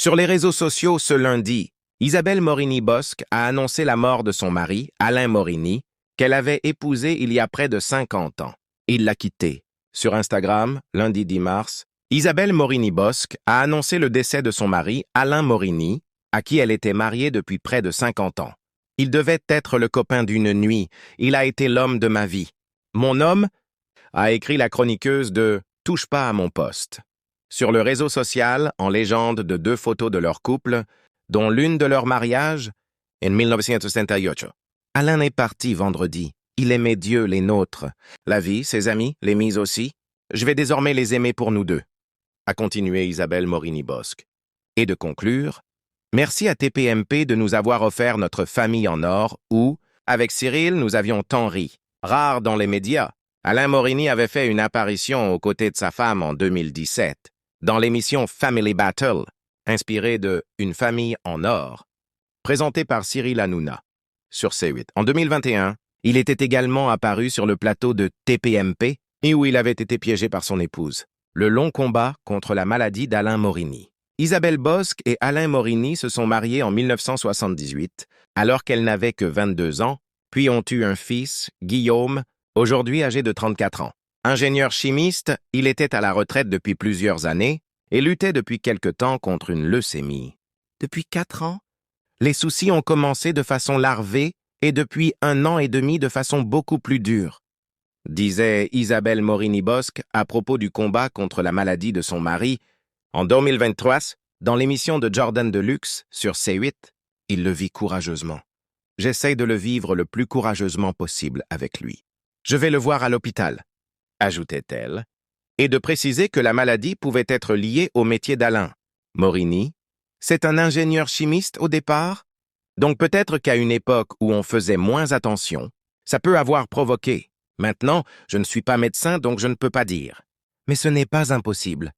Sur les réseaux sociaux ce lundi, Isabelle Morini-Bosc a annoncé la mort de son mari, Alain Morini, qu'elle avait épousé il y a près de 50 ans. Il l'a quitté. Sur Instagram, lundi 10 mars, Isabelle Morini-Bosc a annoncé le décès de son mari, Alain Morini, à qui elle était mariée depuis près de 50 ans. Il devait être le copain d'une nuit. Il a été l'homme de ma vie. Mon homme, a écrit la chroniqueuse de « Touche pas à mon poste ». Sur le réseau social, en légende de 2 photos de leur couple, dont l'une de leur mariage, en 1968. Alain est parti vendredi. Il aimait Dieu, les nôtres. La vie, ses amis, les mises aussi. Je vais désormais les aimer pour nous deux, a continué Isabelle Morini-Bosc. Et de conclure, merci à TPMP de nous avoir offert notre famille en or où, avec Cyril, nous avions tant ri. Rare dans les médias, Alain Morini avait fait une apparition aux côtés de sa femme en 2017, dans l'émission Family Battle, inspirée de Une famille en or, présentée par Cyril Hanouna, sur C8. En 2021, il était également apparu sur le plateau de TPMP et où il avait été piégé par son épouse. Le long combat contre la maladie d'Alain Morini. Isabelle Bosc et Alain Morini se sont mariés en 1978, alors qu'elle n'avait que 22 ans, puis ont eu un fils, Guillaume, aujourd'hui âgé de 34 ans. Ingénieur chimiste, il était à la retraite depuis plusieurs années et luttait depuis quelque temps contre une leucémie. Depuis 4 ans, les soucis ont commencé de façon larvée et depuis 1 an et demi de façon beaucoup plus dure, disait Isabelle Morini-Bosc à propos du combat contre la maladie de son mari. En 2023, dans l'émission de Jordan Deluxe sur C8, il le vit courageusement. J'essaie de le vivre le plus courageusement possible avec lui. Je vais le voir à l'hôpital, ajoutait-elle, et de préciser que la maladie pouvait être liée au métier d'Alain. Morini, c'est un ingénieur chimiste au départ, donc peut-être qu'à une époque où on faisait moins attention, ça peut avoir provoqué. Maintenant, je ne suis pas médecin, donc je ne peux pas dire. Mais ce n'est pas impossible.